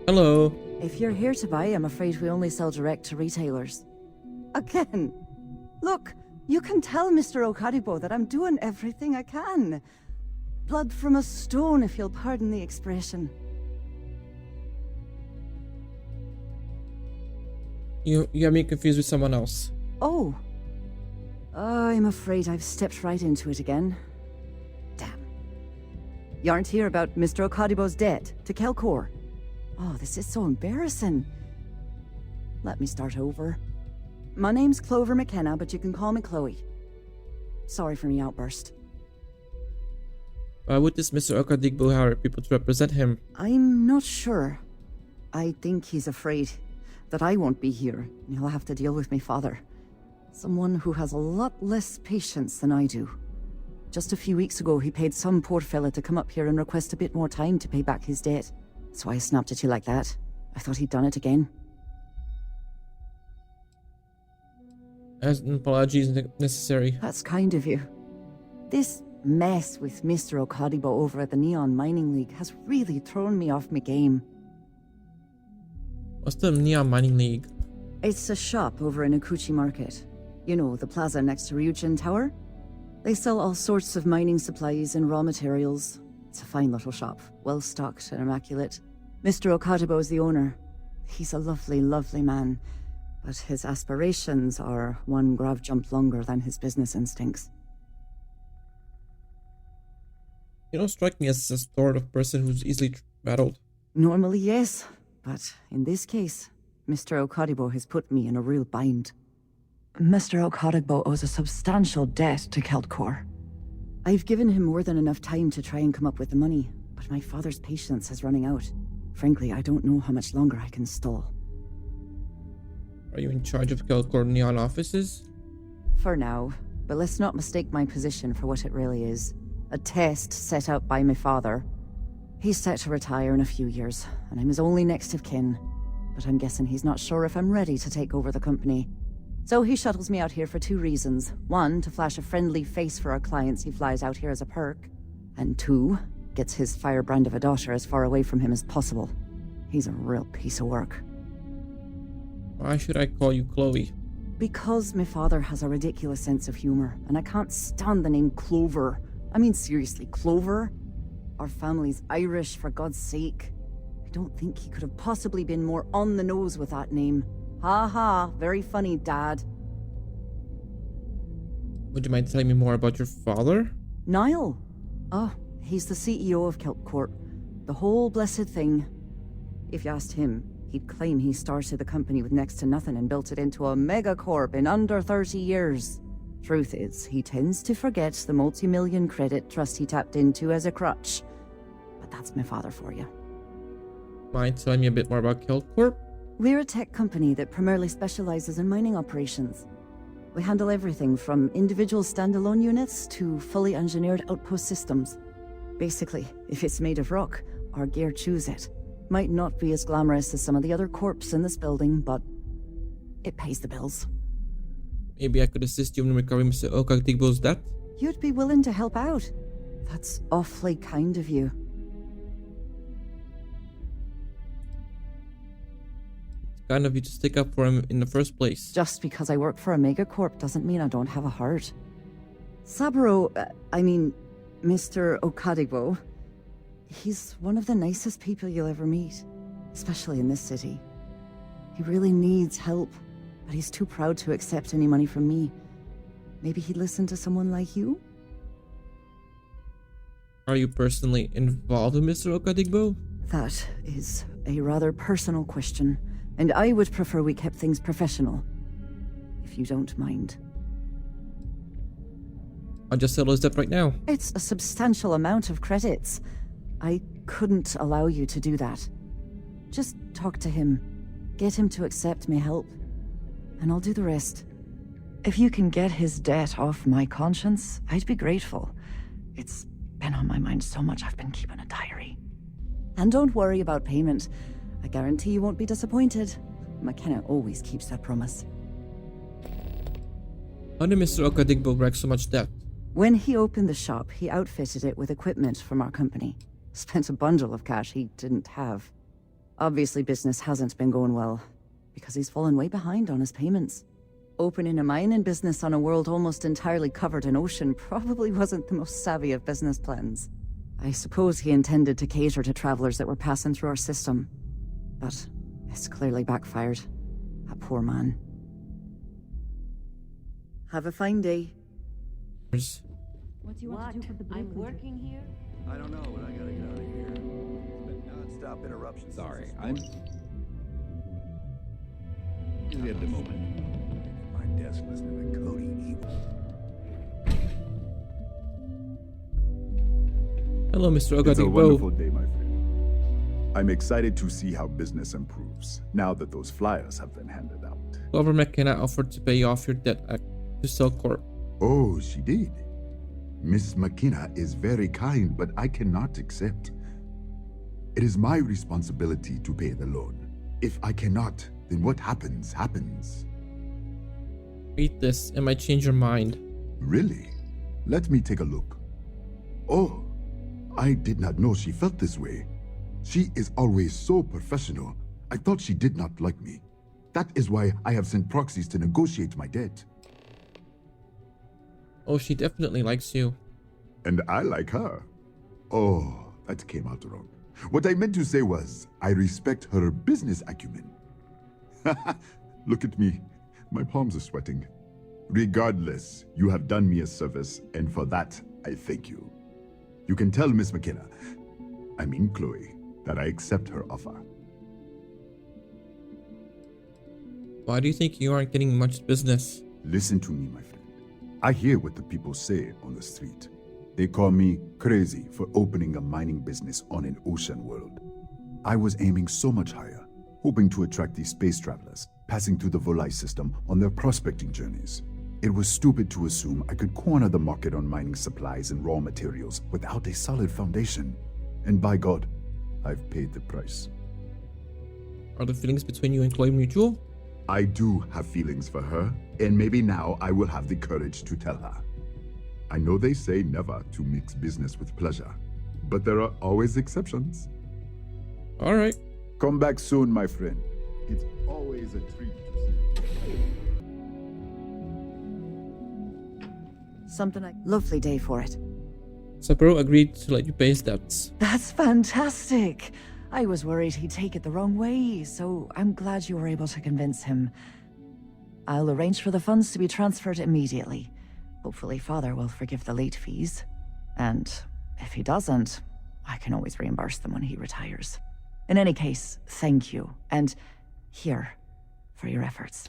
Hello. If you're here to buy, I'm afraid we only sell direct to retailers. Again. Look, you can tell Mr. Okadibo that I'm doing everything I can. Blood from a stone, if you'll pardon the expression. You got me confused with someone else. Oh. I'm afraid I've stepped right into it again. Damn. You aren't here about Mr. Okadibo's debt to Kelcor. Oh, this is so embarrassing. Let me start over. My name's Clover McKenna, but you can call me Chloe. Sorry for me outburst. Why would this Mr. Okadigbo hire people to represent him? I'm not sure. I think he's afraid that I won't be here, and he'll have to deal with my father. Someone who has a lot less patience than I do. Just a few weeks ago, he paid some poor fella to come up here and request a bit more time to pay back his debt. So I snapped at you like that. I thought he'd done it again. As an apology isn't necessary. That's kind of you. This mess with Mr. Okadibo over at the Neon Mining League has really thrown me off my game. What's the Neon Mining League? It's a shop over in Akuchi Market. You know, the plaza next to Ryujin Tower? They sell all sorts of mining supplies and raw materials. It's a fine little shop, well stocked and immaculate. Mr. Okadibo is the owner. He's a lovely, lovely man, but his aspirations are one grav jump longer than his business instincts. You don't strike me as a sort of person who's easily rattled. Normally, yes, but in this case, Mr. Okadibo has put me in a real bind. Mr. Okadibo owes a substantial debt to Keltcor. I've given him more than enough time to try and come up with the money, but my father's patience is running out. Frankly, I don't know how much longer I can stall. Are you in charge of Kelcor Neon offices? For now, but let's not mistake my position for what it really is. A test set out by my father. He's set to retire in a few years, and I'm his only next of kin. But I'm guessing he's not sure if I'm ready to take over the company. So he shuttles me out here for two reasons. One, to flash a friendly face for our clients he flies out here as a perk. And two, gets his firebrand of a daughter as far away from him as possible. He's a real piece of work. Why should I call you Chloe? Because my father has a ridiculous sense of humor, and I can't stand the name Clover. I mean, seriously, Clover? Our family's Irish, for God's sake. I don't think he could have possibly been more on the nose with that name. Ha ha, very funny, Dad. Would you mind telling me more about your father? Niall. Oh, he's the CEO of Kelpcorp. The whole blessed thing. If you asked him, he'd claim he started the company with next to nothing and built it into a megacorp in under 30 years. Truth is, he tends to forget the multi-million credit trust he tapped into as a crutch. But that's my father for you. Mind telling me a bit more about Kelcorp? We're a tech company that primarily specializes in mining operations. We handle everything from individual standalone units to fully engineered outpost systems. Basically, if it's made of rock, our gear chews it. Might not be as glamorous as some of the other corps in this building, but it pays the bills. Maybe I could assist you in recovering Mr. Okadigbo's debt? You'd be willing to help out. That's awfully kind of you. It's kind of you to stick up for him in the first place. Just because I work for a megacorp doesn't mean I don't have a heart. Saburo, Mr. Okadigbo, he's one of the nicest people you'll ever meet, especially in this city. He really needs help, but he's too proud to accept any money from me. Maybe he'd listen to someone like you? Are you personally involved with Mr. Okadigbo? That is a rather personal question, and I would prefer we kept things professional, if you don't mind. I'll just settle his debt right now. It's a substantial amount of credits. I couldn't allow you to do that. Just talk to him. Get him to accept my help. And I'll do the rest. If you can get his debt off my conscience, I'd be grateful. It's been on my mind so much I've been keeping a diary. And don't worry about payment. I guarantee you won't be disappointed. McKenna always keeps that promise. How did Mr. Okadigbo wreck so much debt? When he opened the shop, he outfitted it with equipment from our company. Spent a bundle of cash he didn't have. Obviously, business hasn't been going well, because he's fallen way behind on his payments. Opening a mining business on a world almost entirely covered in ocean probably wasn't the most savvy of business plans. I suppose he intended to cater to travelers that were passing through our system, but it's clearly backfired. That poor man. Have a fine day. What do you want to do for the I'm working here? I don't know, but I gotta get out of here. It's been non-stop interruptions. Sorry, I'm busy at the moment. At my desk listening to Cody Evil. Hello, Mr. It's a Ogadigbo. wonderful day, my friend. I'm excited to see how business improves now that those flyers have been handed out. Government cannot offer to pay off your debt to Cellcorp. Oh, she did. Miss McKenna is very kind, but I cannot accept. It is my responsibility to pay the loan. If I cannot, then what happens, happens. Read this, it might change your mind. Really? Let me take a look. Oh, I did not know she felt this way. She is always so professional. I thought she did not like me. That is why I have sent proxies to negotiate my debt. Oh, she definitely likes you. And I like her. Oh, that came out wrong. What I meant to say was, I respect her business acumen. Look at me. My palms are sweating. Regardless, you have done me a service, and for that, I thank you. You can tell Miss McKenna, I mean Chloe, that I accept her offer. Why do you think you aren't getting much business? Listen to me, my friend. I hear what the people say on the street. They call me crazy for opening a mining business on an ocean world. I was aiming so much higher, hoping to attract these space travelers, passing through the Volai system on their prospecting journeys. It was stupid to assume I could corner the market on mining supplies and raw materials without a solid foundation. And by God, I've paid the price. Are the feelings between you and Chloe mutual? I do have feelings for her, and maybe now I will have the courage to tell her. I know they say never to mix business with pleasure, but there are always exceptions. Alright. Come back soon, my friend. It's always a treat to see you. Something like lovely day for it. Saburo agreed to let you pay his debts. That's fantastic. I was worried he'd take it the wrong way, so I'm glad you were able to convince him. I'll arrange for the funds to be transferred immediately. Hopefully Father will forgive the late fees. And if he doesn't, I can always reimburse them when he retires. In any case, thank you, and here for your efforts.